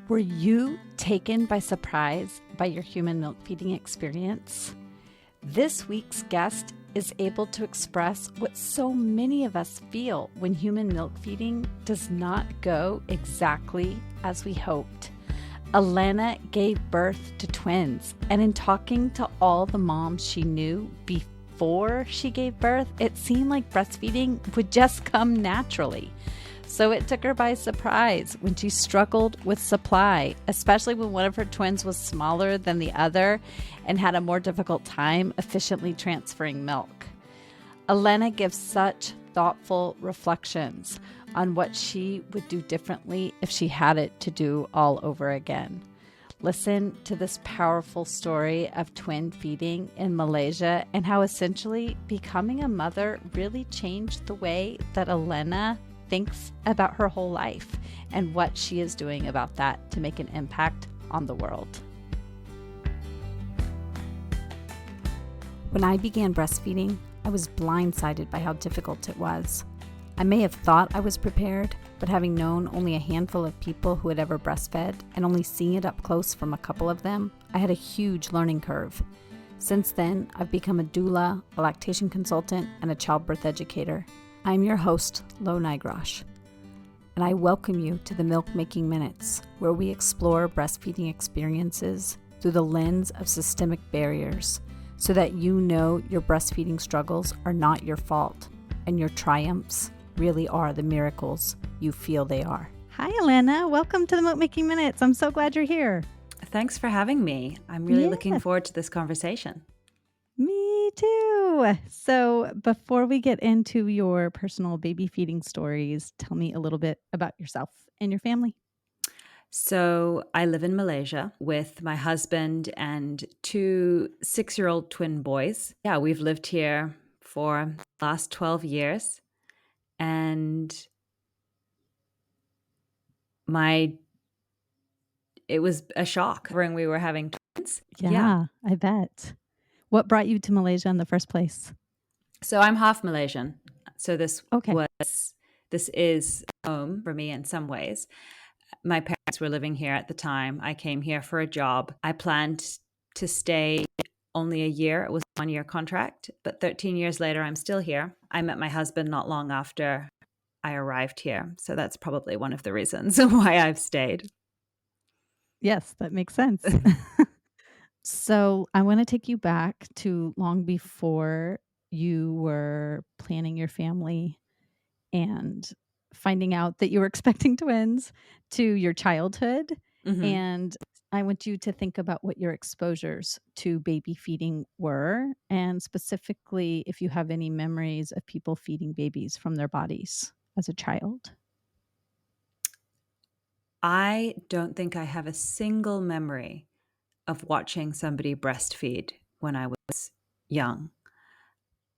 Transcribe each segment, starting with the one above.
Were you taken by surprise by your human milk feeding experience? This week's guest is able to express what so many of us feel when human milk feeding does not go exactly as we hoped. Elena gave birth to twins, and in talking to all the moms she knew before she gave birth, it seemed like breastfeeding would just come naturally. So it took her by surprise when she struggled with supply, especially when one of her twins was smaller than the other and had a more difficult time efficiently transferring milk. Elena gives such thoughtful reflections on what she would do differently if she had it to do all over again. Listen to this powerful story of twin feeding in Malaysia and how essentially becoming a mother really changed the way that Elena thinks about her whole life and what she is doing about that to make an impact on the world. When I began breastfeeding, I was blindsided by how difficult it was. I may have thought I was prepared, but having known only a handful of people who had ever breastfed and only seeing it up close from a couple of them, I had a huge learning curve. Since then, I've become a doula, a lactation consultant, and a childbirth educator. I'm your host, Lo Nigrosh, and I welcome you to the Milk Making Minutes, where we explore breastfeeding experiences through the lens of systemic barriers so that you know your breastfeeding struggles are not your fault and your triumphs really are the miracles you feel they are. Hi, Elena. Welcome to the Milk Making Minutes. I'm so glad you're here. Thanks for having me. I'm really looking forward to this conversation. Me too. So before we get into your personal baby feeding stories, tell me a little bit about yourself and your family. So I live in Malaysia with my husband and two 6-year-old twin boys. Yeah, we've lived here for the last 12 years. And it was a shock when we were having twins. Yeah, I bet. What brought you to Malaysia in the first place? So I'm half Malaysian. So this Okay. is home for me in some ways. My parents were living here at the time. I came here for a job. I planned to stay only a year. It was a 1-year contract, but 13 years later, I'm still here. I met my husband not long after I arrived here. So that's probably one of the reasons why I've stayed. Yes, that makes sense. So I want to take you back to long before you were planning your family and finding out that you were expecting twins, to your childhood. Mm-hmm. And I want you to think about what your exposures to baby feeding were, and specifically if you have any memories of people feeding babies from their bodies as a child. I don't think I have a single memory of watching somebody breastfeed when I was young.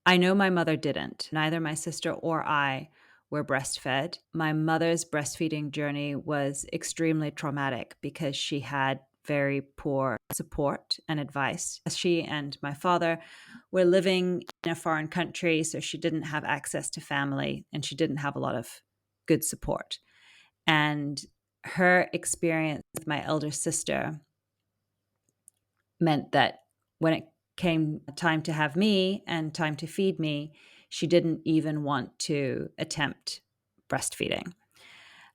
I know my mother didn't. Neither my sister or I were breastfed. My mother's breastfeeding journey was extremely traumatic because she had very poor support and advice. She and my father were living in a foreign country, so she didn't have access to family and she didn't have a lot of good support. And her experience with my elder sister meant that when it came time to have me and time to feed me, she didn't even want to attempt breastfeeding.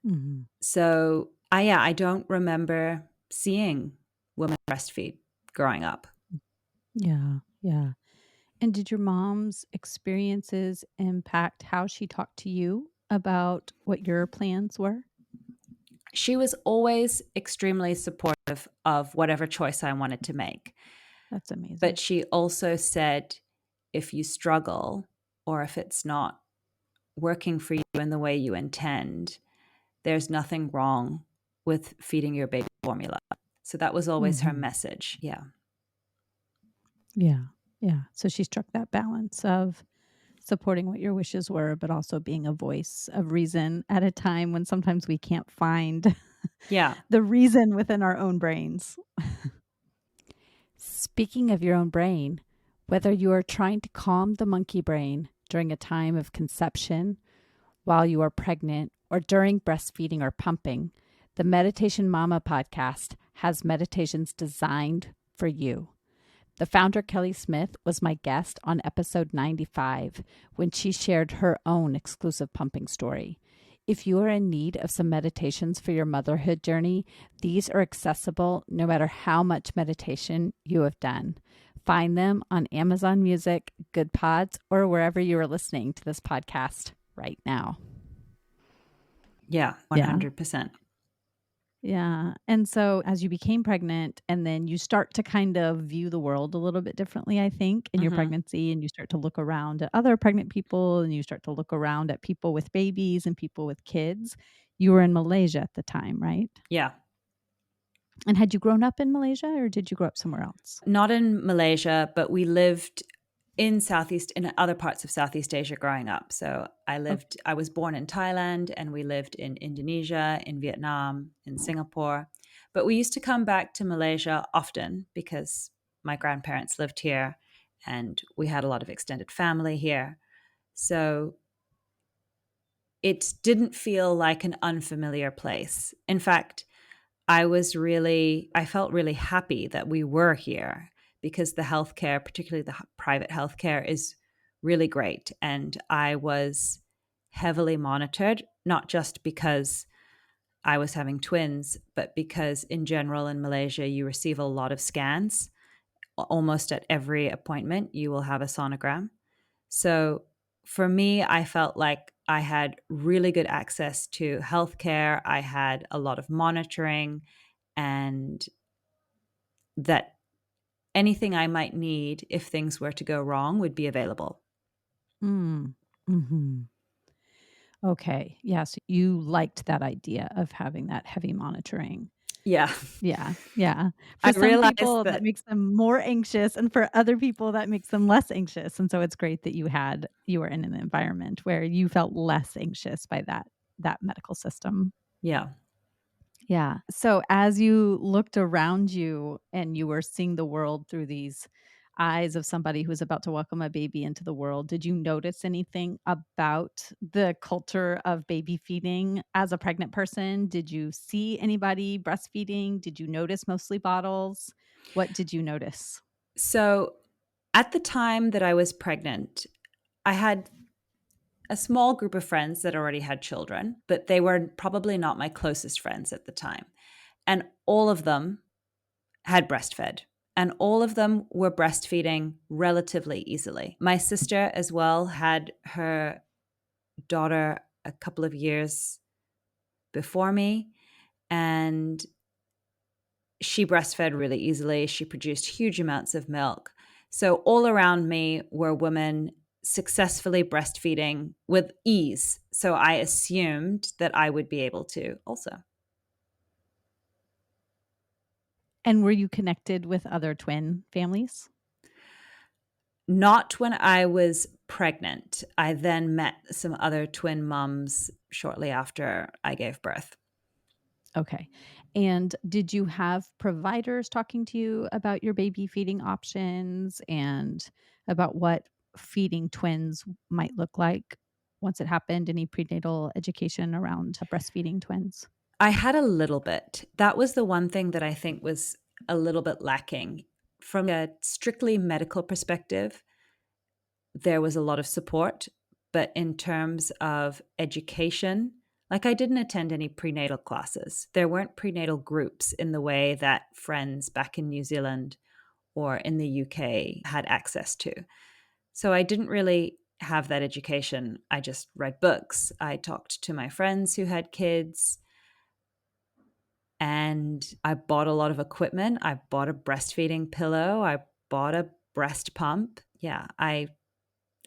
Mm-hmm. So I don't remember seeing women breastfeed growing up. Yeah. And did your mom's experiences impact how she talked to you about what your plans were? She was always extremely supportive of whatever choice I wanted to make. That's amazing. But she also said, if you struggle or if it's not working for you in the way you intend, there's nothing wrong with feeding your baby formula. So that was always her message. Yeah. So she struck that balance of supporting what your wishes were, but also being a voice of reason at a time when sometimes we can't find the reason within our own brains. Speaking of your own brain, whether you are trying to calm the monkey brain during a time of conception, while you are pregnant, or during breastfeeding or pumping, The Meditation Mama podcast has meditations designed for you. The founder, Kelly Smith, was my guest on episode 95 when she shared her own exclusive pumping story. If you are in need of some meditations for your motherhood journey, these are accessible no matter how much meditation you have done. Find them on Amazon Music, Good Pods, or wherever you are listening to this podcast right now. Yeah, 100%. Yeah. And so as you became pregnant and then you start to kind of view the world a little bit differently, I think, in your pregnancy, and you start to look around at other pregnant people and you start to look around at people with babies and people with kids. You were in Malaysia at the time, right? Yeah. And had you grown up in Malaysia or did you grow up somewhere else? Not in Malaysia, but we lived in other parts of Southeast Asia growing up. So I was born in Thailand, and we lived in Indonesia, in Vietnam, in Singapore. But we used to come back to Malaysia often because my grandparents lived here and we had a lot of extended family here. So it didn't feel like an unfamiliar place. In fact, I felt really happy that we were here because the healthcare, particularly the private healthcare, is really great. And I was heavily monitored, not just because I was having twins, but because in general in Malaysia, you receive a lot of scans. Almost at every appointment, you will have a sonogram. So for me, I felt like I had really good access to healthcare. I had a lot of monitoring, and that anything I might need if things were to go wrong would be available. Mm. Mm-hmm. Okay. Yes. You liked that idea of having that heavy monitoring. Yeah. Yeah. Yeah. I For some realized people, that makes them more anxious, and for other people, that makes them less anxious. And so it's great that you were in an environment where you felt less anxious by that medical system. Yeah. Yeah. So as you looked around you and you were seeing the world through these eyes of somebody who's about to welcome a baby into the world, did you notice anything about the culture of baby feeding as a pregnant person? Did you see anybody breastfeeding? Did you notice mostly bottles? What did you notice? So at the time that I was pregnant, I had a small group of friends that already had children, but they were probably not my closest friends at the time. And all of them had breastfed, and all of them were breastfeeding relatively easily. My sister as well had her daughter a couple of years before me, and she breastfed really easily. She produced huge amounts of milk. So all around me were women successfully breastfeeding with ease. So I assumed that I would be able to also. And were you connected with other twin families? Not when I was pregnant. I then met some other twin moms shortly after I gave birth. Okay. And did you have providers talking to you about your baby feeding options and about what feeding twins might look like once it happened? Any prenatal education around breastfeeding twins? I had a little bit. That was the one thing that I think was a little bit lacking. From a strictly medical perspective, there was a lot of support, but in terms of education, like I didn't attend any prenatal classes. There weren't prenatal groups in the way that friends back in New Zealand or in the UK had access to. So I didn't really have that education. I just read books. I talked to my friends who had kids, and I bought a lot of equipment. I bought a breastfeeding pillow. I bought a breast pump. Yeah, I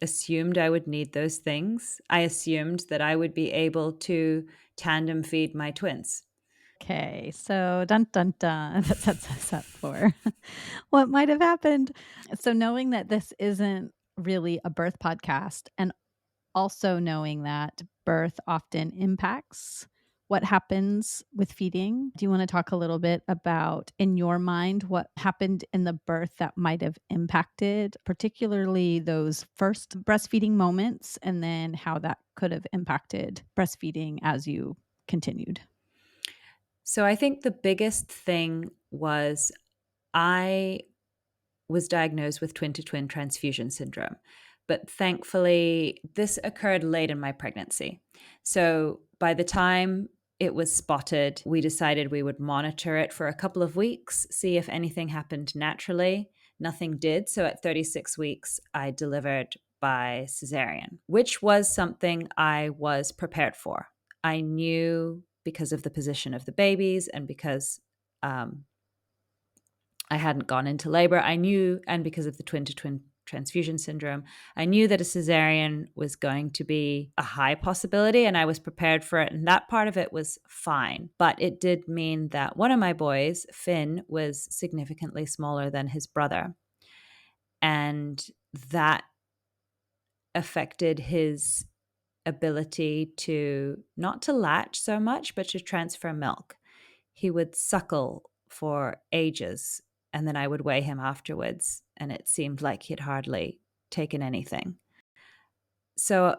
assumed I would need those things. I assumed that I would be able to tandem feed my twins. Okay, so dun dun dun, that sets us up for what might have happened. So, knowing that this isn't really a birth podcast, and also knowing that birth often impacts what happens with feeding, do you want to talk a little bit about, in your mind, what happened in the birth that might have impacted, particularly those first breastfeeding moments, and then how that could have impacted breastfeeding as you continued? So I think the biggest thing was I was diagnosed with twin-to-twin transfusion syndrome. But thankfully, this occurred late in my pregnancy. So by the time it was spotted, we decided we would monitor it for a couple of weeks, see if anything happened naturally. Nothing did. So at 36 weeks, I delivered by cesarean, which was something I was prepared for. I knew because of the position of the babies and because I hadn't gone into labor. I knew, and because of the twin to twin transfusion syndrome, I knew that a cesarean was going to be a high possibility and I was prepared for it. And that part of it was fine. But it did mean that one of my boys, Finn, was significantly smaller than his brother. And that affected his ability to not to latch so much, but to transfer milk. He would suckle for ages and then I would weigh him afterwards and it seemed like he'd hardly taken anything. So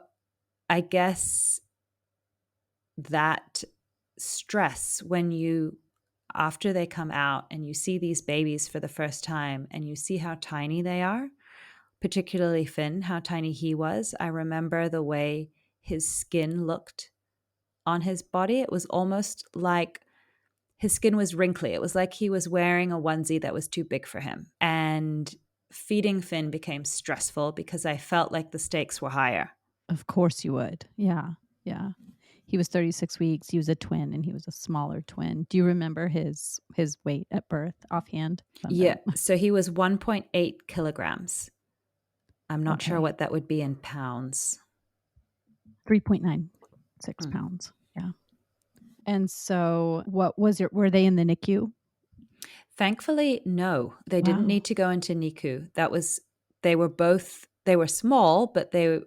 I guess that stress when you, after they come out and you see these babies for the first time and you see how tiny they are, particularly Finn, how tiny he was. I remember the way his skin looked on his body. It was almost like his skin was wrinkly. It was like he was wearing a onesie that was too big for him. And feeding Finn became stressful because I felt like the stakes were higher. Of course you would. Yeah. Yeah. He was 36 weeks. He was a twin and he was a smaller twin. Do you remember his weight at birth offhand? Yeah. So he was 1.8 kilograms. I'm not sure Okay. what that would be in pounds. 3.96 pounds. Yeah. And so were they in the NICU? Thankfully, no. They didn't need to go into NICU. They were small, but they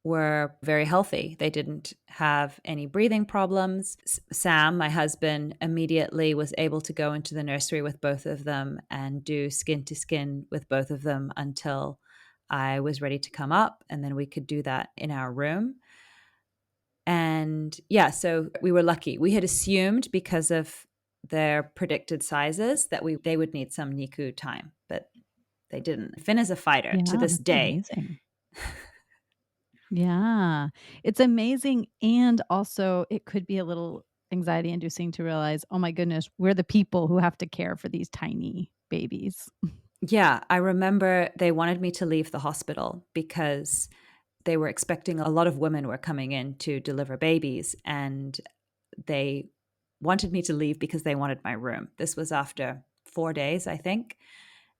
were very healthy. They didn't have any breathing problems. Sam, my husband, immediately was able to go into the nursery with both of them and do skin to skin with both of them until I was ready to come up. And then we could do that in our room. And yeah, so we were lucky. We had assumed because of their predicted sizes that they would need some NICU time, but they didn't. Finn is a fighter to this day. Amazing. Yeah, it's amazing. And also, it could be a little anxiety inducing to realize, oh my goodness, we're the people who have to care for these tiny babies. Yeah, I remember they wanted me to leave the hospital because they were expecting a lot of women were coming in to deliver babies and they wanted me to leave because they wanted my room. This was after 4 days, I think.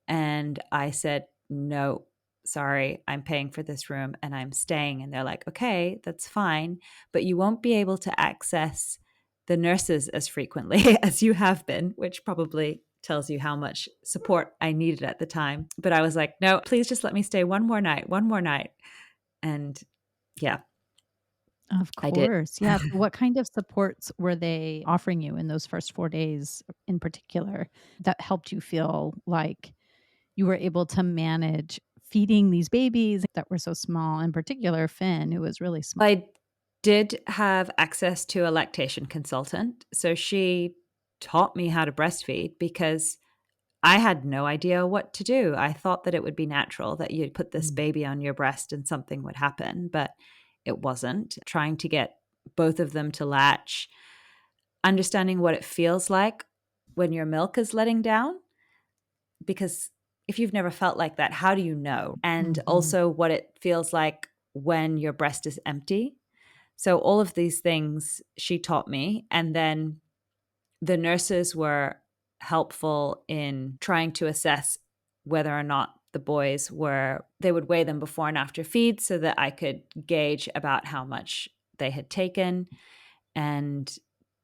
And I said, no, sorry, I'm paying for this room and I'm staying. And they're like, okay, that's fine, but you won't be able to access the nurses as frequently as you have been, which probably tells you how much support I needed at the time. But I was like, no, please just let me stay one more night. And yeah. Of course. Yeah. What kind of supports were they offering you in those first 4 days in particular that helped you feel like you were able to manage feeding these babies that were so small, in particular Finn, who was really small? I did have access to a lactation consultant. So she taught me how to breastfeed because I had no idea what to do. I thought that it would be natural that you'd put this baby on your breast and something would happen, but it wasn't. Trying to get both of them to latch, understanding what it feels like when your milk is letting down, because if you've never felt like that, how do you know? And also what it feels like when your breast is empty. So all of these things she taught me. And then the nurses were helpful in trying to assess whether or not the boys they would weigh them before and after feed so that I could gauge about how much they had taken. And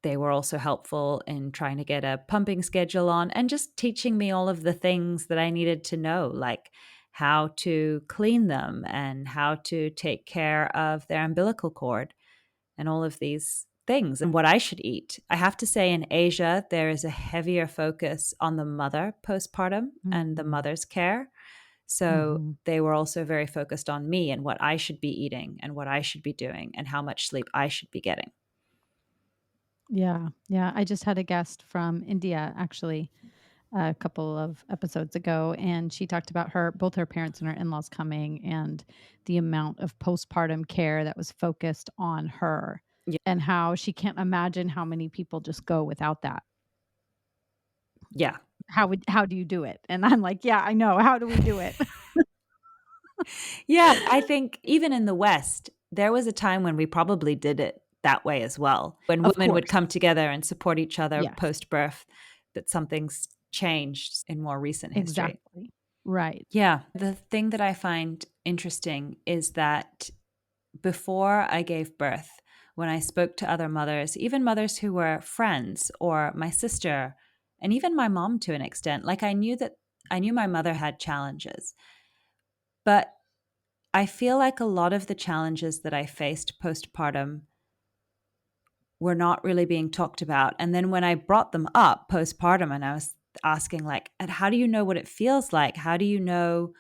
they were also helpful in trying to get a pumping schedule on and just teaching me all of the things that I needed to know, like how to clean them and how to take care of their umbilical cord and all of these things and what I should eat. I have to say in Asia, there is a heavier focus on the mother postpartum and the mother's care. So they were also very focused on me and what I should be eating and what I should be doing and how much sleep I should be getting. Yeah. Yeah. I just had a guest from India actually a couple of episodes ago, and she talked about both her parents and her in-laws coming and the amount of postpartum care that was focused on her Yeah. and how she can't imagine how many people just go without that. Yeah. How do you do it? And I'm like, yeah, I know. How do we do it? Yeah, I think even in the West, there was a time when we probably did it that way as well, when Of women would course. come together and support each other Yes. post-birth, but something's changed in more recent history. Exactly. Right. Yeah, the thing that I find interesting is that before I gave birth, when I spoke to other mothers, even mothers who were friends or my sister, and even my mom to an extent, like I knew my mother had challenges, but I feel like a lot of the challenges that I faced postpartum were not really being talked about. And then when I brought them up postpartum and I was asking like, and how do you know what it feels like? How do you know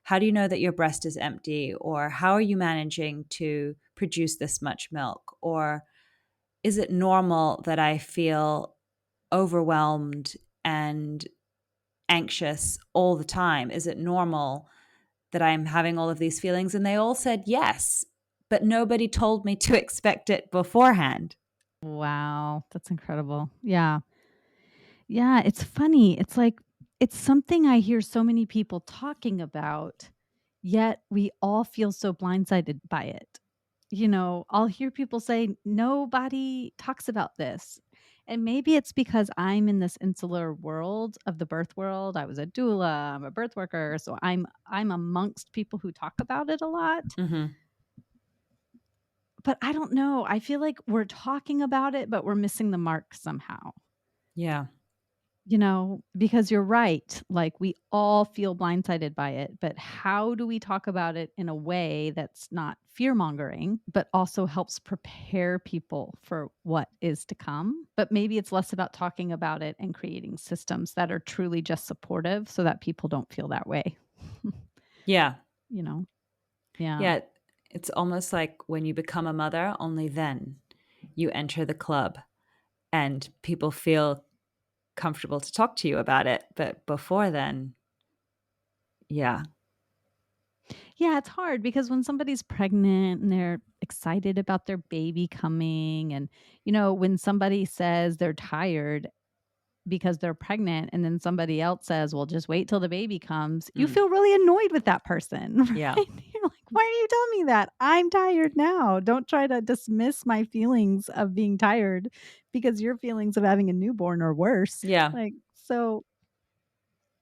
that your breast is empty? Or how are you managing to produce this much milk? Or is it normal that I feel overwhelmed and anxious all the time? Is it normal that I'm having all of these feelings? And they all said yes, but nobody told me to expect it beforehand. Wow. That's incredible. Yeah. Yeah, it's funny. It's like it's something I hear so many people talking about, yet we all feel so blindsided by it. I'll hear people say, nobody talks about this. And maybe it's because I'm in this insular world of the birth world. I was a doula, I'm a birth worker, so I'm amongst people who talk about it a lot. Hmm. But I don't know. I feel like we're talking about it, but we're missing the mark somehow. Yeah. Because you're right. Like we all feel blindsided by it, but how do we talk about it in a way that's not fear mongering, but also helps prepare people for what is to come? But maybe it's less about talking about it and creating systems that are truly just supportive so that people don't feel that way. Yeah. you know? Yeah. Yeah. It's almost like when you become a mother, only then you enter the club and people feel comfortable to talk to you about it. But before then, yeah. Yeah, it's hard because when somebody's pregnant and they're excited about their baby coming, and, when somebody says they're tired because they're pregnant and then somebody else says, "Well, just wait till the baby comes," you Mm. feel really annoyed with that person, right? Yeah. You're like, "Why are you telling me that? I'm tired now. Don't try to dismiss my feelings of being tired because your feelings of having a newborn are worse." Yeah. So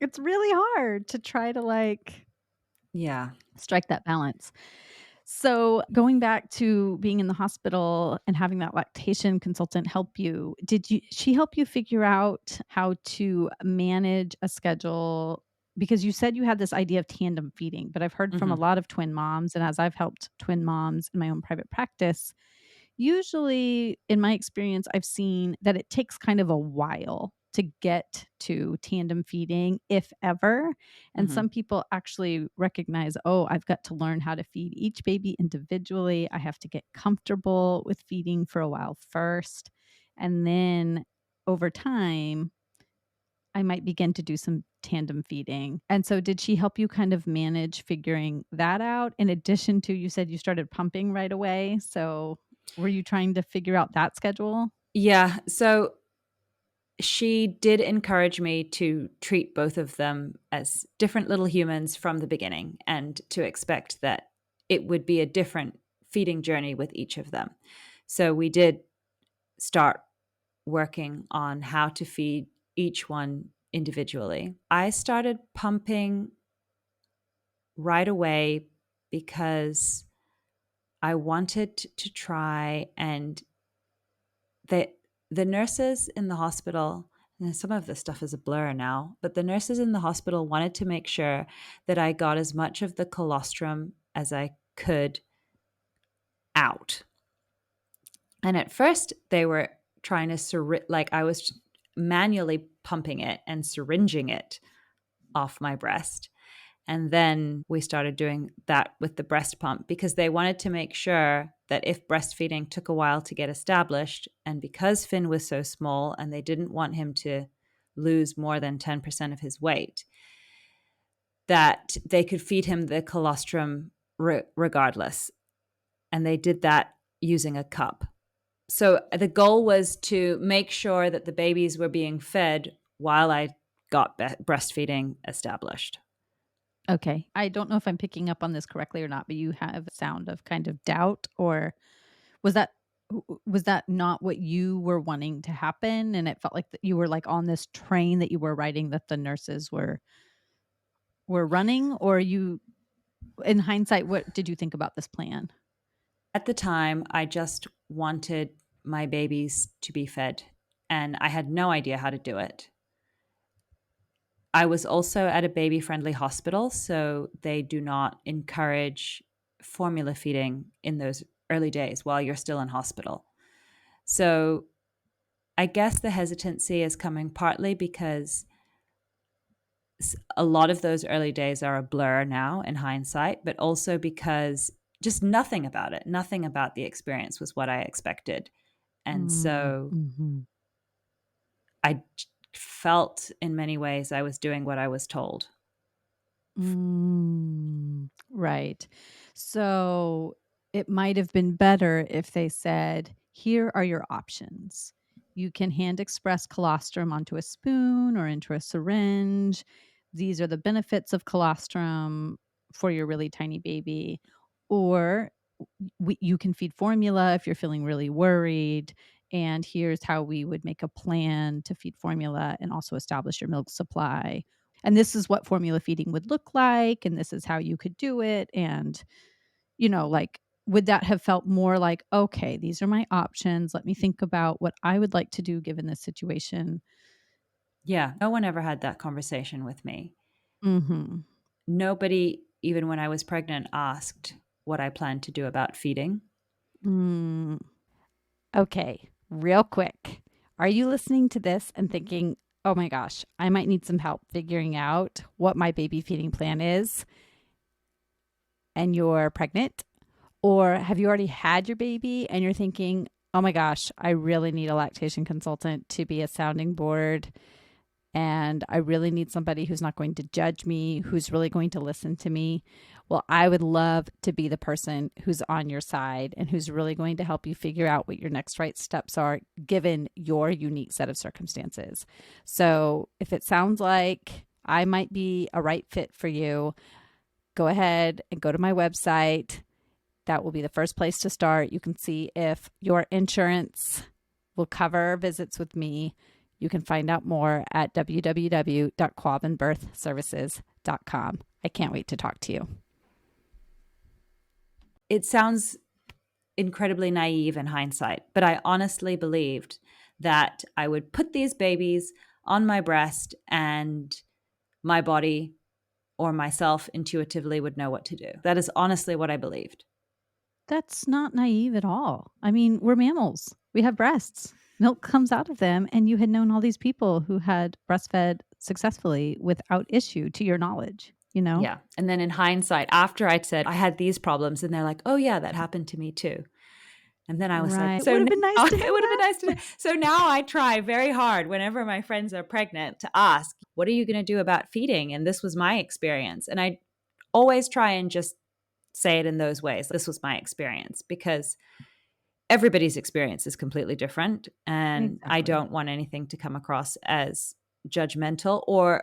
it's really hard to try to Yeah. strike that balance. So, going back to being in the hospital and having that lactation consultant help you, did she help you figure out how to manage a schedule? Because you said you had this idea of tandem feeding, but I've heard from a Hmm. lot of twin moms, and as I've helped twin moms in my own private practice, usually, in my experience, I've seen that it takes kind of a while to get to tandem feeding, if ever. And Hmm. some people actually recognize, oh, I've got to learn how to feed each baby individually. I have to get comfortable with feeding for a while first. And then over time, I might begin to do some tandem feeding. And so, did she help you kind of manage figuring that out? In addition to, you said you started pumping right away. So, were you trying to figure out that schedule? Yeah. So she did encourage me to treat both of them as different little humans from the beginning and to expect that it would be a different feeding journey with each of them. So we did start working on how to feed each one individually. I started pumping right away because I wanted to try and the the nurses in the hospital, and some of this stuff is a blur now, but the nurses in the hospital wanted to make sure that I got as much of the colostrum as I could out. And at first they were trying to like I was manually pumping it and syringing it off my breast. And then we started doing that with the breast pump because they wanted to make sure that if breastfeeding took a while to get established, and because Finn was so small and they didn't want him to lose more than 10% of his weight, that they could feed him the colostrum regardless. And they did that using a cup. So the goal was to make sure that the babies were being fed while I got breastfeeding established. Okay. I don't know if I'm picking up on this correctly or not, but you have a sound of kind of doubt, or was that not what you were wanting to happen, and it felt like that you were like on this train that you were riding that the nurses were running, or you, in hindsight, what did you think about this plan? At the time, I just wanted my babies to be fed, and I had no idea how to do it. I was also at a baby friendly hospital, so they do not encourage formula feeding in those early days while you're still in hospital. So I guess the hesitancy is coming partly because a lot of those early days are a blur now in hindsight, but also because just nothing about the experience was what I expected. And so Mm-hmm. I felt in many ways I was doing what I was told. Right. So it might have been better if they said, here are your options. You can hand express colostrum onto a spoon or into a syringe. These are the benefits of colostrum for your really tiny baby. Or you can feed formula if you're feeling really worried. And here's how we would make a plan to feed formula and also establish your milk supply. And this is what formula feeding would look like. And this is how you could do it. And, like, would that have felt more like, okay, these are my options. Let me think about what I would like to do given this situation? Yeah, no one ever had that conversation with me. Mm-hmm. Nobody, even when I was pregnant, asked what I planned to do about feeding. Mm. Okay, real quick. Are you listening to this and thinking, oh my gosh, I might need some help figuring out what my baby feeding plan is, and you're pregnant? Or have you already had your baby and you're thinking, oh my gosh, I really need a lactation consultant to be a sounding board, and I really need somebody who's not going to judge me, who's really going to listen to me? Well, I would love to be the person who's on your side and who's really going to help you figure out what your next right steps are given your unique set of circumstances. So if it sounds like I might be a right fit for you, go ahead and go to my website. That will be the first place to start. You can see if your insurance will cover visits with me. You can find out more at www.quavinbirthservices.com. I can't wait to talk to you. It sounds incredibly naive in hindsight, but I honestly believed that I would put these babies on my breast and my body or myself intuitively would know what to do. That is honestly what I believed. That's not naive at all. I mean, we're mammals. We have breasts. Milk comes out of them, and you had known all these people who had breastfed successfully without issue, to your knowledge, Yeah. And then in hindsight, after I'd said I had these problems, and they're like, oh, yeah, that happened to me too. And then I was like, Right. It so would have now, been nice to know it would have been that. nice to know. So now I try very hard whenever my friends are pregnant to ask, what are you going to do about feeding? And this was my experience. And I always try and just say it in those ways. This was my experience because everybody's experience is completely different. And I Exactly. don't want anything to come across as judgmental or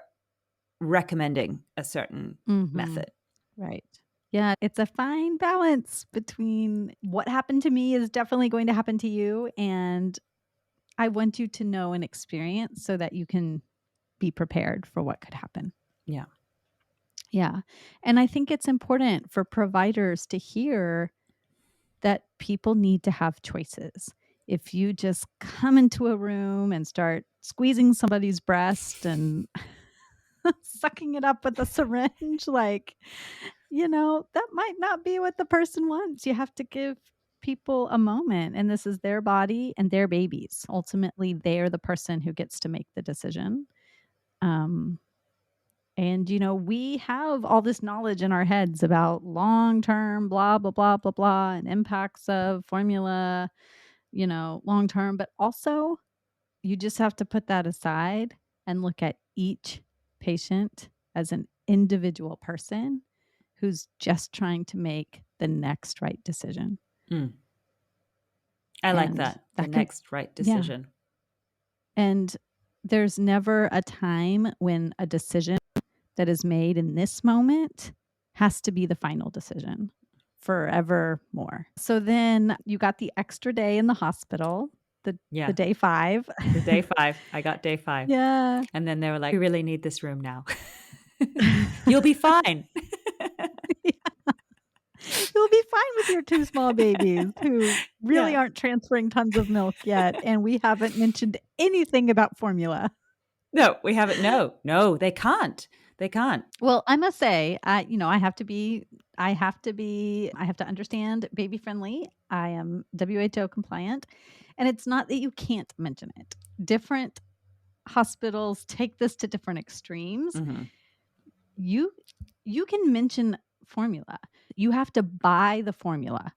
recommending a certain Mm-hmm. method. Right. Yeah, it's a fine balance between what happened to me is definitely going to happen to you, and I want you to know and experience so that you can be prepared for what could happen. Yeah. Yeah. And I think it's important for providers to hear that people need to have choices. If you just come into a room and start squeezing somebody's breast and sucking it up with a syringe, like, that might not be what the person wants. You have to give people a moment, and this is their body and their babies. Ultimately, they're the person who gets to make the decision. Um, And, we have all this knowledge in our heads about long-term, blah, blah, blah, blah, blah, and impacts of formula, long term. But also, you just have to put that aside and look at each patient as an individual person who's just trying to make the next right decision. Mm. I like And that. The that can, next right yeah. decision. And there's never a time when a decision that is made in this moment has to be the final decision forevermore. So then you got the extra day in the hospital, the day 5. The day 5. I got day 5. Yeah. And then they were like, we really need this room now. You'll be fine. You'll be fine with your 2 small babies who really aren't transferring tons of milk yet. And we haven't mentioned anything about formula. No, we haven't. No, they can't. They can't. Well, I must say, I have to understand baby friendly. I am WHO compliant. And it's not that you can't mention it. Different hospitals take this to different extremes. Mm-hmm. You can mention formula. You have to buy the formula.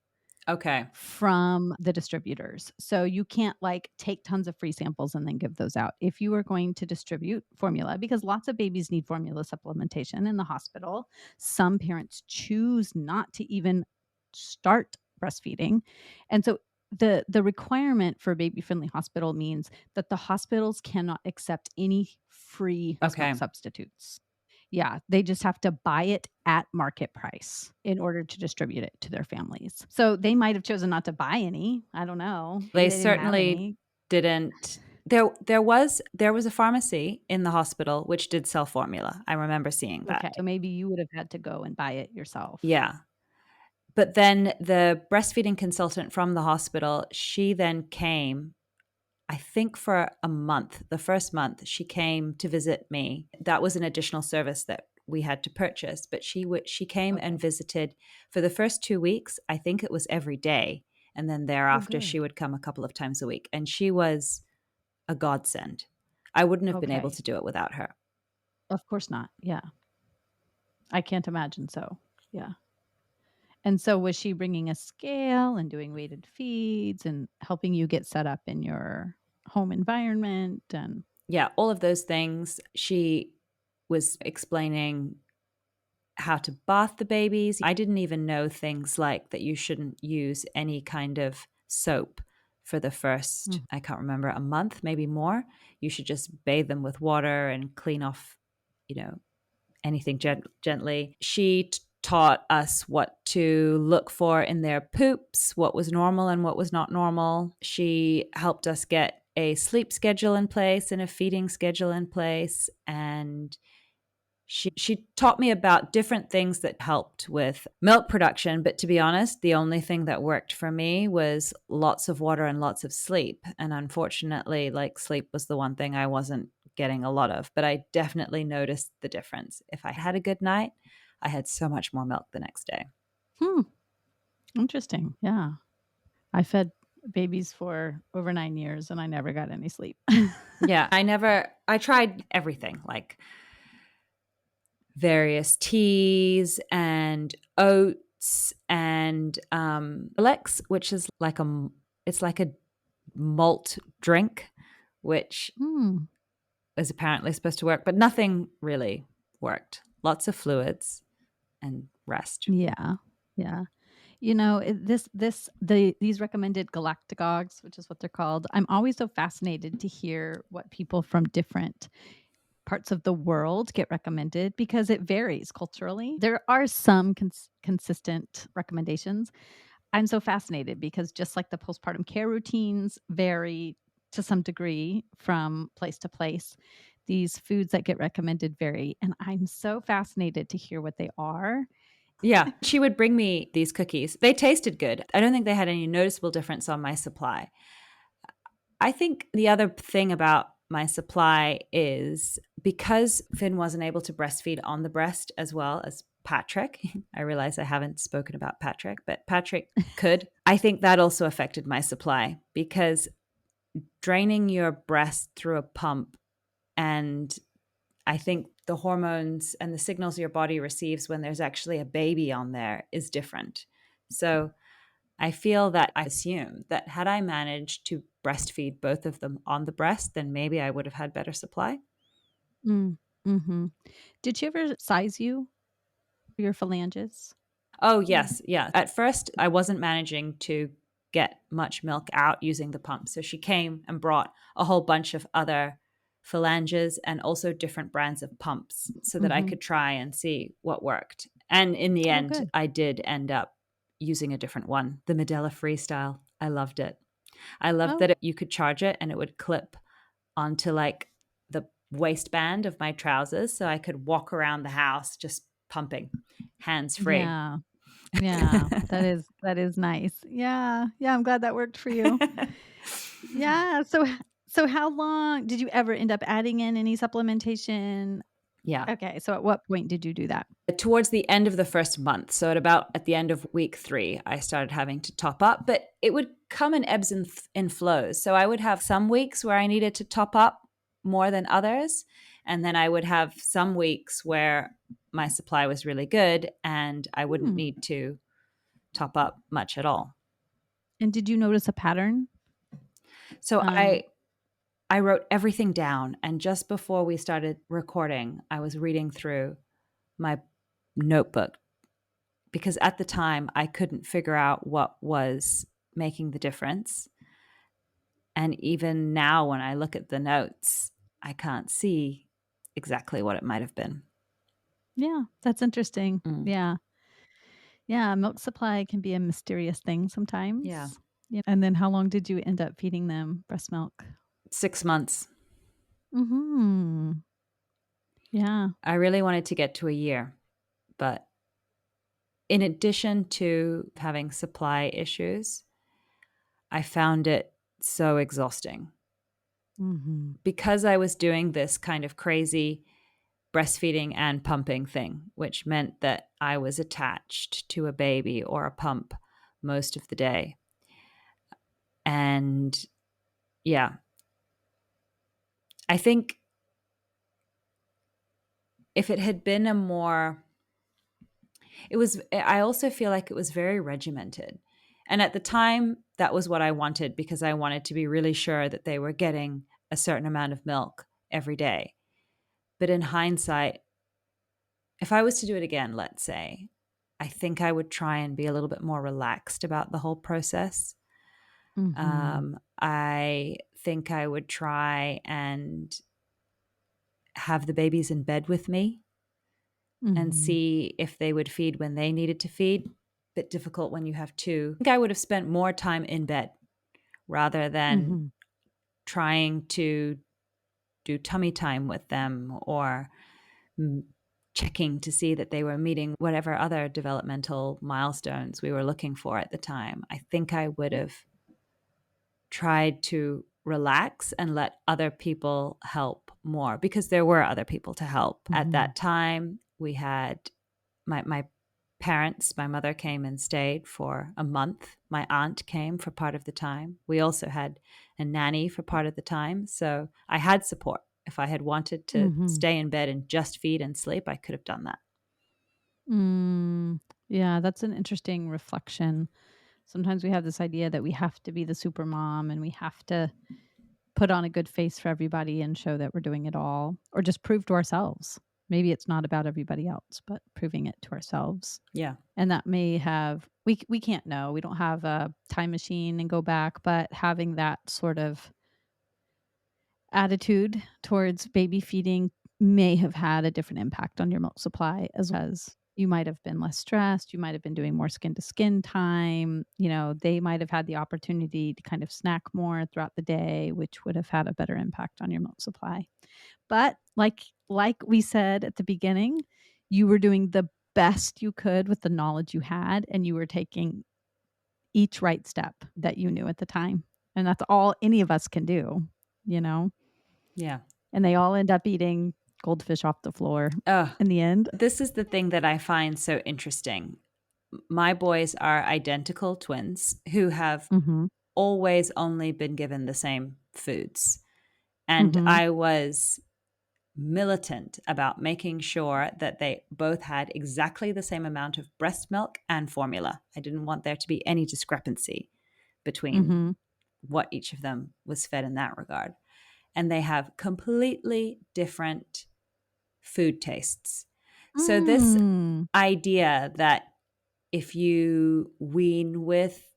Okay. From the distributors. So you can't take tons of free samples and then give those out. If you are going to distribute formula, because lots of babies need formula supplementation in the hospital, some parents choose not to even start breastfeeding. And so the requirement for baby friendly hospital means that the hospitals cannot accept any free breast milk substitutes. Yeah, they just have to buy it at market price in order to distribute it to their families. So they might have chosen not to buy any. I don't know. They certainly didn't. There was a pharmacy in the hospital which did sell formula. I remember seeing that. Okay, so maybe you would have had to go and buy it yourself. Yeah. But then the breastfeeding consultant from the hospital, she then came, I think for a month. The first month she came to visit me. That was an additional service that we had to purchase, but she came and visited for the first 2 weeks. I think it was every day. And then thereafter she would come a couple of times a week. And she was a godsend. I wouldn't have been able to do it without her. Of course not. Yeah. I can't imagine so. Yeah. And so was she bringing a scale and doing weighted feeds and helping you get set up in your home environment? And yeah, all of those things. She was explaining how to bath the babies. I didn't even know things like that you shouldn't use any kind of soap for the first, I can't remember, a month, maybe more. You should just bathe them with water and clean off, anything gently. She taught us what to look for in their poops, what was normal and what was not normal. She helped us get a sleep schedule in place and a feeding schedule in place. And she taught me about different things that helped with milk production. But to be honest, the only thing that worked for me was lots of water and lots of sleep. And unfortunately, sleep was the one thing I wasn't getting a lot of. But I definitely noticed the difference. If I had a good night, I had so much more milk the next day. Interesting. Yeah. I fed babies for over 9 years and I never got any sleep. Yeah. I tried everything, like various teas and oats and Alex, which is like a malt drink, which is apparently supposed to work, but nothing really worked. Lots of fluids and rest. Yeah. Yeah. These recommended galactagogues, which is what they're called. I'm always so fascinated to hear what people from different parts of the world get recommended because it varies culturally. There are some consistent recommendations. I'm so fascinated because just like the postpartum care routines vary to some degree from place to place, these foods that get recommended vary. And I'm so fascinated to hear what they are. Yeah, she would bring me these cookies. They tasted good. I don't think they had any noticeable difference on my supply. I think the other thing about my supply is because Finn wasn't able to breastfeed on the breast as well as Patrick. I realize I haven't spoken about Patrick, but Patrick could. I think that also affected my supply because draining your breast through a pump and I think the hormones and the signals your body receives when there's actually a baby on there is different. So I feel that I assume that had I managed to breastfeed both of them on the breast, then maybe I would have had better supply. Mm, mhm. Did she ever size you for your phalanges? Oh, yes. Yeah. At first, I wasn't managing to get much milk out using the pump. So she came and brought a whole bunch of other phalanges and also different brands of pumps so that I Mhm. could try and see what worked. And in the Oh, end, good. I did end up using a different one, the Medela Freestyle. I loved it. I loved Oh, that you could charge it and it would clip onto like the waistband of my trousers. So I could walk around the house just pumping, hands free. yeah. Yeah. That is nice. Yeah. Yeah, I'm glad that worked for you. Yeah. So how long did you ever end up adding in any supplementation? Yeah. Okay. So at what point did you do that? Towards the end of the first month, so at the end of week 3, I started having to top up, but it would come in ebbs and in flows. So I would have some weeks where I needed to top up more than others, and then I would have some weeks where my supply was really good and I wouldn't Hmm. need to top up much at all. And did you notice a pattern? So Um, I wrote everything down, and just before we started recording, I was reading through my notebook because at the time I couldn't figure out what was making the difference. And even now, when I look at the notes, I can't see exactly what it might have been. yeah, that's interesting. Mm. Yeah. Yeah, milk supply can be a mysterious thing Yeah. sometimes. Yeah. And then how long did you end up feeding them breast milk? 6 months. Mhm. Yeah. I really wanted to get to a year, but in addition to having supply issues, I found it so exhausting Mhm. because I was doing this kind of crazy breastfeeding and pumping thing, which meant that I was attached to a baby or a pump most of the day. And yeah, I think if it had been I also feel like it was very regimented. And at the time, that was what I wanted because I wanted to be really sure that they were getting a certain amount of milk every day. But in hindsight, if I was to do it again, let's say, I think I would try and be a little bit more relaxed about the whole process. Mhm. I think I would try and have the babies in bed with me and Mhm. see if they would feed when they needed to feed. Bit difficult when you have two. I think I would have spent more time in bed rather than Mhm. trying to do tummy time with them or checking to see that they were meeting whatever other developmental milestones we were looking for at the time. I think I would have tried to relax and let other people help more because there were other people to help. At Mhm. that time, we had my parents, my mother came and stayed for a month. My aunt came for part of the time. We also had a nanny for part of the time. So I had support. If I had wanted to Mhm. stay in bed and just feed and sleep, I could have done that. Mm. Yeah, that's an interesting reflection. Sometimes we have this idea that we have to be the super mom and we have to put on a good face for everybody and show that we're doing it all or just prove to ourselves. Maybe it's not about everybody else, but proving it to ourselves. Yeah. And that may have we can't know. We don't have a time machine and go back, but having that sort of attitude towards baby feeding may have had a different impact on your milk supply as you might have been less stressed, you might have been doing more skin to skin time, they might have had the opportunity to kind of snack more throughout the day, which would have had a better impact on your milk supply. But like we said at the beginning, you were doing the best you could with the knowledge you had, and you were taking each right step that you knew at the time. And that's all any of us can do, you know? Yeah. And they all end up eating goldfish off the floor Oh, in the end. this is the thing that I find so interesting. My boys are identical twins who have Mhm. always only been given the same foods. And Mhm. I was militant about making sure that they both had exactly the same amount of breast milk and formula. I didn't want there to be any discrepancy between Mm-hmm. what each of them was fed in that regard. And they have completely different food tastes. So this Mm. idea that if you wean with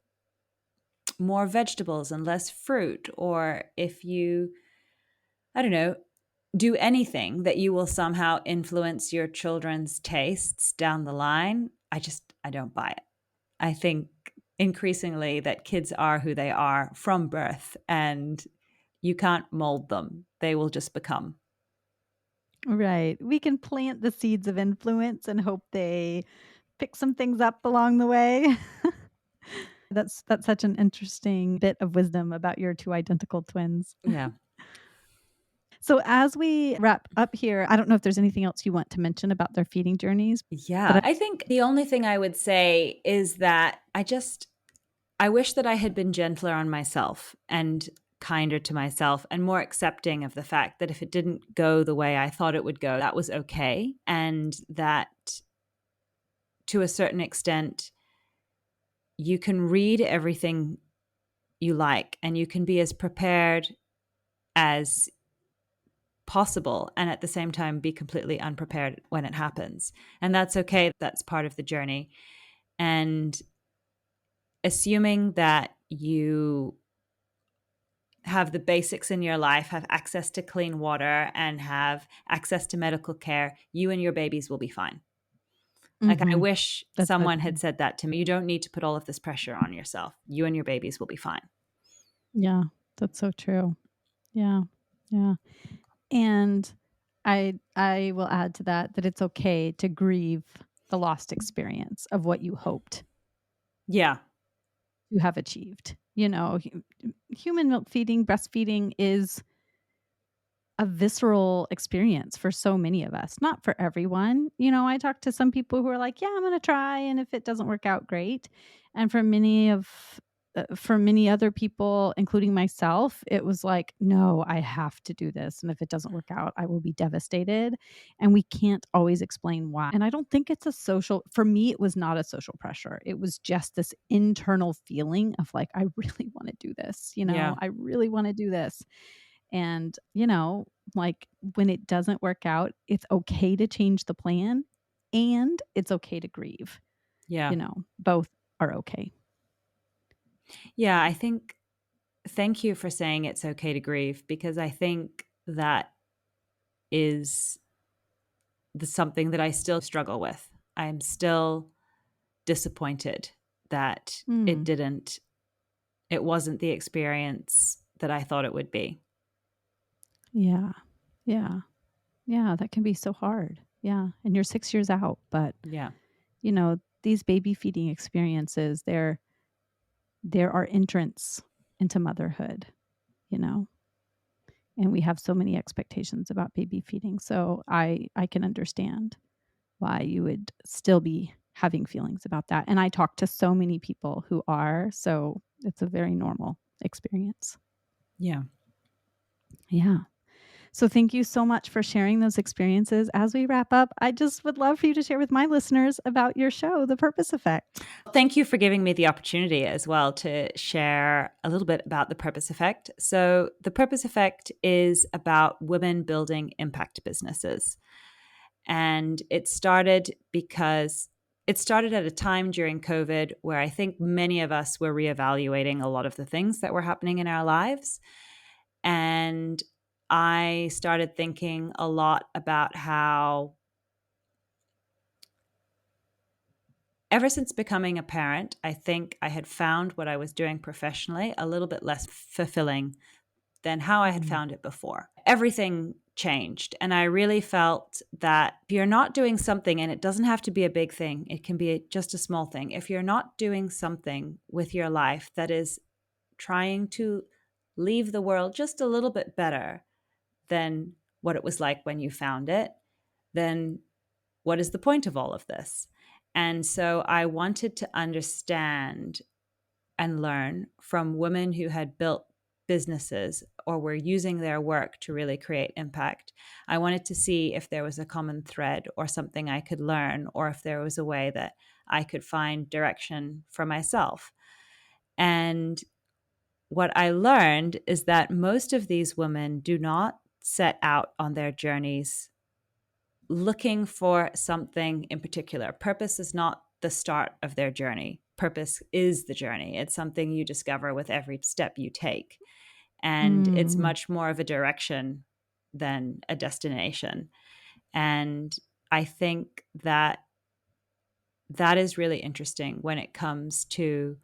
more vegetables and less fruit, or if you, I don't know, do anything that you will somehow influence your children's tastes down the line, I don't buy it. I think increasingly that kids are who they are from birth, and you can't mold them. They will just become. Right. We can plant the seeds of influence and hope they pick some things up along the way. That's such an interesting bit of wisdom about your two identical twins. Yeah. So as we wrap up here, I don't know if there's anything else you want to mention about their feeding journeys. Yeah. I think the only thing I would say is that I wish that I had been gentler on myself and kinder to myself and more accepting of the fact that if it didn't go the way I thought it would go, that was okay. And that to a certain extent, you can read everything you like and you can be as prepared as possible and at the same time be completely unprepared when it happens. And that's okay. That's part of the journey. And assuming that you have the basics in your life, have access to clean water, and have access to medical care, you and your babies will be fine. Like, I Mhm. wish That's so someone true. had said that to me. You don't need to put all of this pressure on yourself. You and your babies will be fine. Yeah, that's so true. Yeah. Yeah. And I will add to that it's okay to grieve the lost experience of what you hoped Yeah. to have achieved. You know, human milk feeding, breastfeeding is a visceral experience for so many of us, not for everyone. You know, I talked to some people who are like, "Yeah, I'm going to try, and if it doesn't work out, great." And for many other people, including myself, it was like, "No, I have to do this, and if it doesn't work out, I will be devastated." And we can't always explain why. And I don't think it's a social for me, it was not a social pressure. It was just this internal feeling of like, I really want to do this, Yeah. I really want to do this. And, like when it doesn't work out, it's okay to change the plan and it's okay to grieve. Yeah. Both are okay. Yeah. I think, thank you for saying it's okay to grieve, because I think that is something that I still struggle with. I'm still disappointed that Mm, it wasn't the experience that I thought it would be. yeah. Yeah. Yeah. That can be so hard. Yeah. And you're 6 years out, but Yeah. these baby feeding experiences, they're our entrance into motherhood, you know, and we have so many expectations about baby feeding. So I can understand why you would still be having feelings about that. And I talk to so many people who are, so it's a very normal experience. Yeah. Yeah. So thank you so much for sharing those experiences. As we wrap up, I just would love for you to share with my listeners about your show, The Purpose Effect. Thank you for giving me the opportunity as well to share a little bit about the Purpose Effect. So, the Purpose Effect is about women building impact businesses. And it started at a time during COVID where I think many of us were reevaluating a lot of the things that were happening in our lives. And I started thinking a lot about how, ever since becoming a parent, I think I had found what I was doing professionally a little bit less fulfilling than how I had Mm. found it before. Everything changed. And I really felt that if you're not doing something, and it doesn't have to be a big thing, it can be just a small thing. If you're not doing something with your life that is trying to leave the world just a little bit better than what it was like when you found it, then what is the point of all of this? And so I wanted to understand and learn from women who had built businesses or were using their work to really create impact. I wanted to see if there was a common thread or something I could learn, or if there was a way that I could find direction for myself. And what I learned is that most of these women do not set out on their journeys looking for something in particular. Purpose is not the start of their journey. Purpose is the journey. It's something you discover with every step you take. And it's much more of a direction than a destination. And I think that that is really interesting when it comes to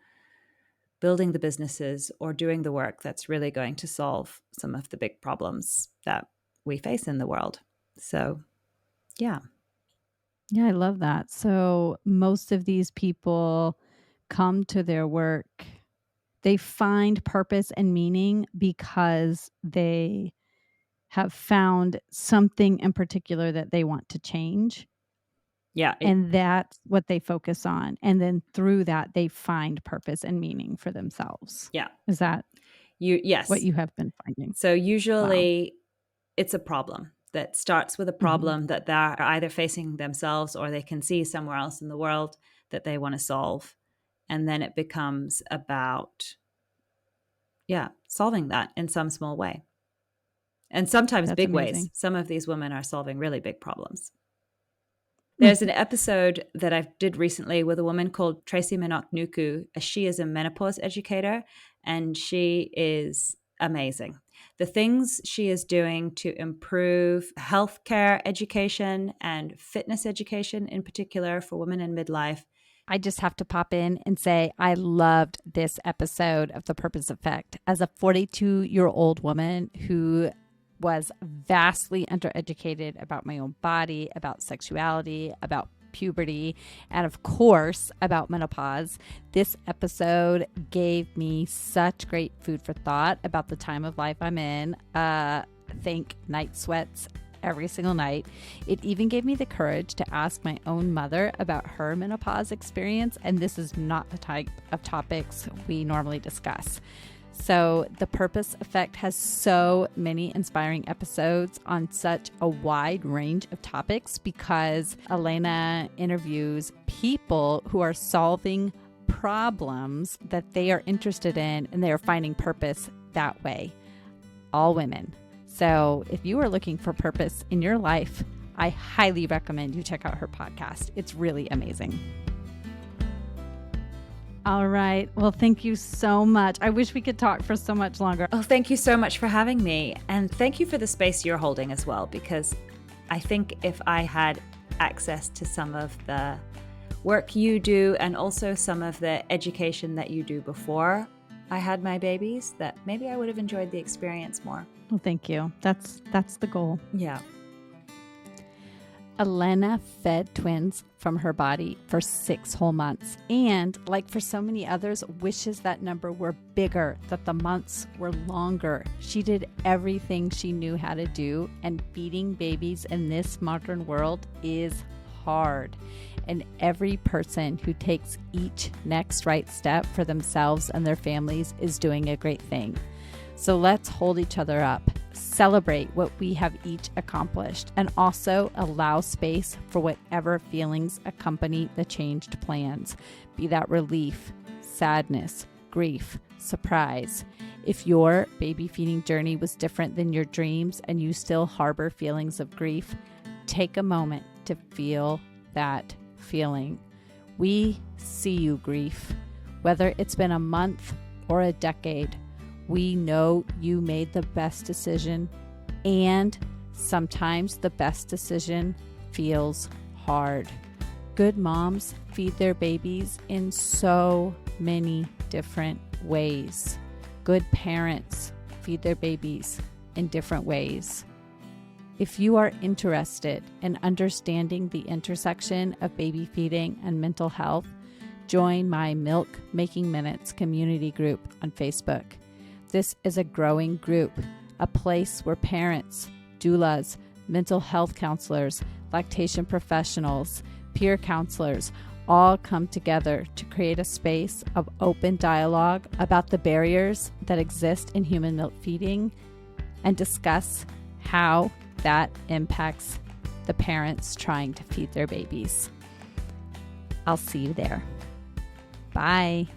building the businesses or doing the work that's really going to solve some of the big problems that we face in the world. So, yeah. Yeah, I love that. So most of these people come to their work, they find purpose and meaning because they have found something in particular that they want to change. Yeah. And that's what they focus on. And then through that, they find purpose and meaning for themselves. Yeah. Is that yes. what you have been finding? So usually it's a problem that starts with a problem that they're either facing themselves or they can see somewhere else in the world that they want to solve. And then it becomes about, solving that in some small way. And sometimes That's big amazing. ways. Some of these women are solving really big problems. There's an episode that I did recently with a woman called Tracy Minok-Nuku. She is a menopause educator, and she is amazing. The things she is doing to improve healthcare education and fitness education in particular for women in midlife. I just have to pop in and say I loved this episode of The Purpose Effect. As a 42-year-old woman who was vastly undereducated about my own body, about sexuality, about puberty, and of course about menopause, this episode gave me such great food for thought about the time of life I'm in. Think night sweats every single night. It even gave me the courage to ask my own mother about her menopause experience, and this is not the type of topics we normally discuss. So The Purpose Effect has so many inspiring episodes on such a wide range of topics because Elena interviews people who are solving problems that they are interested in and they are finding purpose that way. All women. So if you are looking for purpose in your life, I highly recommend you check out her podcast. It's really amazing. All right. Well, thank you so much. I wish we could talk for so much longer. Oh, thank you so much for having me. And thank you for the space you're holding as well, because I think if I had access to some of the work you do and also some of the education that you do before I had my babies, that maybe I would have enjoyed the experience more. Well, thank you. That's the goal. Yeah. Elena fed twins from her body for 6 whole months and, like for so many others, wishes that number were bigger, that the months were longer. She did everything she knew how to do, and feeding babies in this modern world is hard. And every person who takes each next right step for themselves and their families is doing a great thing. So let's hold each other up, celebrate what we have each accomplished, and also allow space for whatever feelings accompany the changed plans, be that relief, sadness, grief, surprise. If your baby feeding journey was different than your dreams and you still harbor feelings of grief, take a moment to feel that feeling. We see you, grief. Whether it's been a month or a decade, we know you made the best decision, and sometimes the best decision feels hard. Good moms feed their babies in so many different ways. Good parents feed their babies in different ways. If you are interested in understanding the intersection of baby feeding and mental health, join my Milk Making Minutes community group on Facebook. This is a growing group, a place where parents, doulas, mental health counselors, lactation professionals, peer counselors all come together to create a space of open dialogue about the barriers that exist in human milk feeding and discuss how that impacts the parents trying to feed their babies. I'll see you there. Bye.